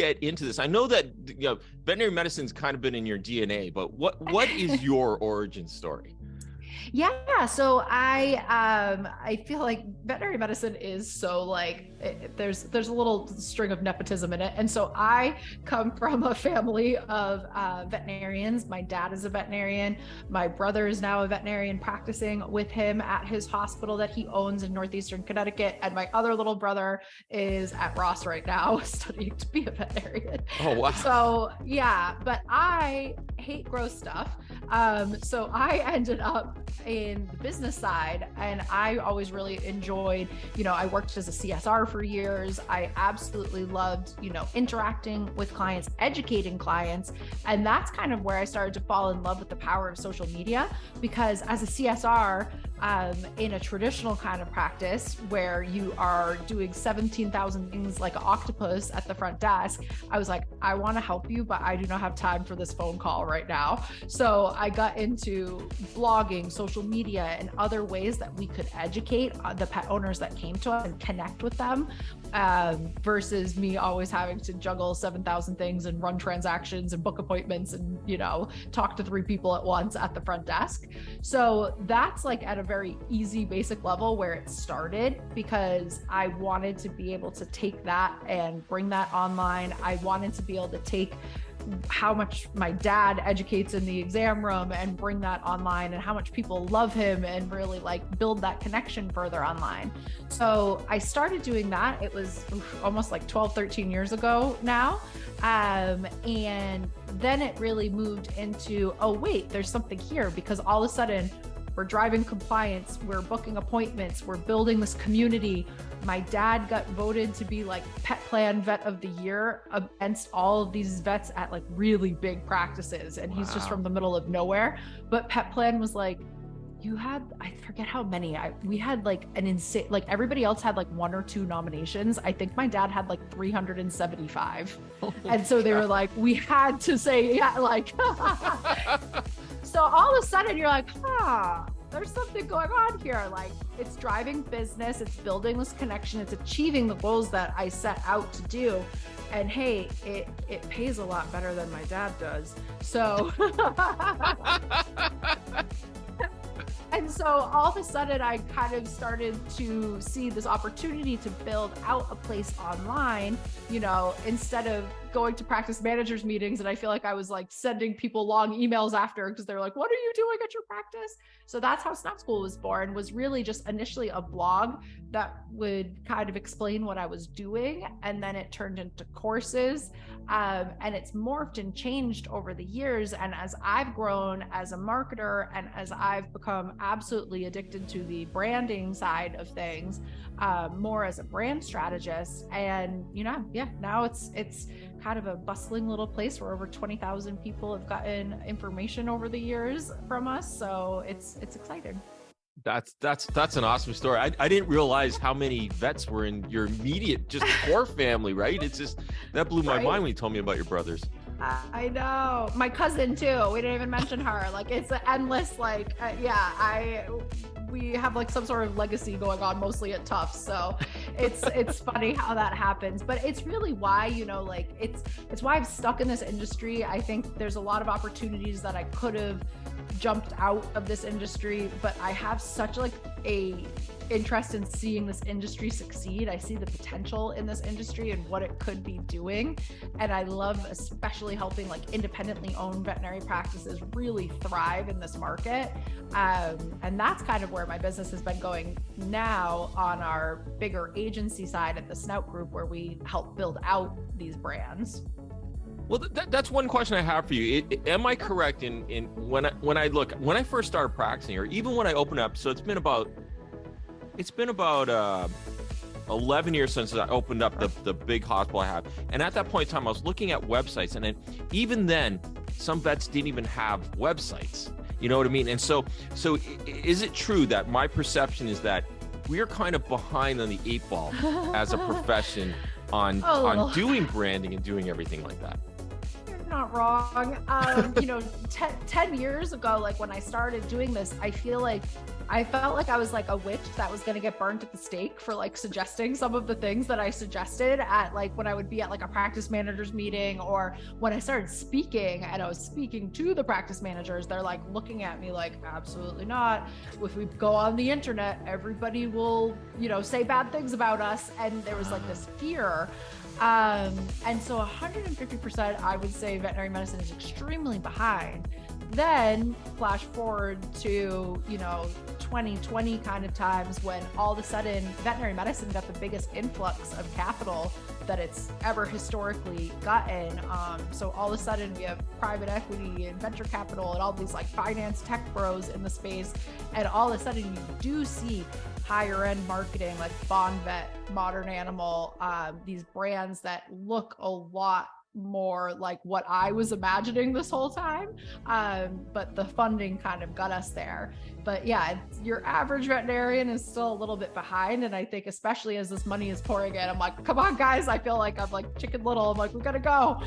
get into this? I know that, veterinary medicine's kind of been in your DNA, but what is your origin story? Yeah, so I feel like veterinary medicine is so like there's a little string of nepotism in it, and so I come from a family of veterinarians. My dad is a veterinarian. My brother is now a veterinarian practicing with him at his hospital that he owns in northeastern Connecticut, and my other little brother is at Ross right now studying to be a veterinarian. Oh wow! So yeah, but I hate gross stuff. So I ended up in the business side, and I always really enjoyed, I worked as a CSR for years. I absolutely loved, interacting with clients, educating clients. And that's kind of where I started to fall in love with the power of social media, because as a CSR, in a traditional kind of practice where you are doing 17,000 things like an octopus at the front desk, I was like, I want to help you, but I do not have time for this phone call right now. So I got into blogging, social media, and other ways that we could educate the pet owners that came to us and connect with them, versus me always having to juggle 7,000 things and run transactions and book appointments and, talk to 3 people at once at the front desk. So that's like at a very easy basic level where it started, because I wanted to be able to take that and bring that online. I wanted to be able to take how much my dad educates in the exam room and bring that online, and how much people love him, and really like build that connection further online. So I started doing that. It was almost like 12, 13 years ago now. And then it really moved into, oh wait, there's something here, because all of a sudden we're driving compliance, we're booking appointments, we're building this community. My dad got voted to be like Pet Plan Vet of the Year against all of these vets at like really big practices. And he's just from the middle of nowhere. But Pet Plan was like, you had, I forget how many, we had like an insane, like everybody else had like 1 or 2 nominations. I think my dad had like 375. And so they were like, we had to say, yeah, like, so all of a sudden you're like, there's something going on here. Like, it's driving business, it's building this connection, it's achieving the goals that I set out to do. And hey, it pays a lot better than my dad does. So and so all of a sudden I kind of started to see this opportunity to build out a place online, instead of going to practice managers meetings. And I feel like I was like sending people long emails after, because they're like, what are you doing at your practice? So that's how Snout School was born, was really just initially a blog that would kind of explain what I was doing. And then it turned into courses, and it's morphed and changed over the years. And as I've grown as a marketer, and as I've become absolutely addicted to the branding side of things, more as a brand strategist. And, now it's kind of a bustling little place where over 20,000 people have gotten information over the years from us. So it's exciting. That's an awesome story. I didn't realize how many vets were in your immediate, just core family, right? It's just, that blew my mind when you told me about your brothers. I know. My cousin too. We didn't even mention her. Like, it's an endless, like, we have like some sort of legacy going on, mostly at Tufts. So it's funny how that happens, but it's really why, it's why I've stuck in this industry. I think there's a lot of opportunities that I could have jumped out of this industry, but I have such like a interest in seeing this industry succeed. I see the potential in this industry and what it could be doing. And I love especially helping like independently owned veterinary practices really thrive in this market. And that's kind of where my business has been going now on our bigger agency side at the Snout Group, where we help build out these brands. Well, that's one question I have for you. Am I correct in when I first started practicing, or even when I opened up? So it's been about 11 years since I opened up the big hospital I have. And at that point in time, I was looking at websites, and even then, some vets didn't even have websites. You know what I mean? And so is it true that my perception is that we are kind of behind on the 8 ball as a profession on doing branding and doing everything like that? not wrong. 10 years ago, like when I started doing this, I felt like I was like a witch that was going to get burned at the stake for like suggesting some of the things that I suggested at like when I would be at like a practice managers meeting, or when I started speaking and I was speaking to the practice managers, they're like looking at me like, absolutely not. If we go on the internet, everybody will, say bad things about us. And there was like this fear. And so 150%, I would say veterinary medicine is extremely behind. Then flash forward to, 2020 kind of times, when all of a sudden veterinary medicine got the biggest influx of capital that it's ever historically gotten. So all of a sudden we have private equity and venture capital and all these like finance tech bros in the space. And all of a sudden you do see higher end marketing like Bond Vet, Modern Animal, these brands that look a lot more like what I was imagining this whole time. But the funding kind of got us there. But yeah, your average veterinarian is still a little bit behind. And I think especially as this money is pouring in, I'm like, come on guys, I feel like I'm like Chicken Little. I'm like, we gotta go.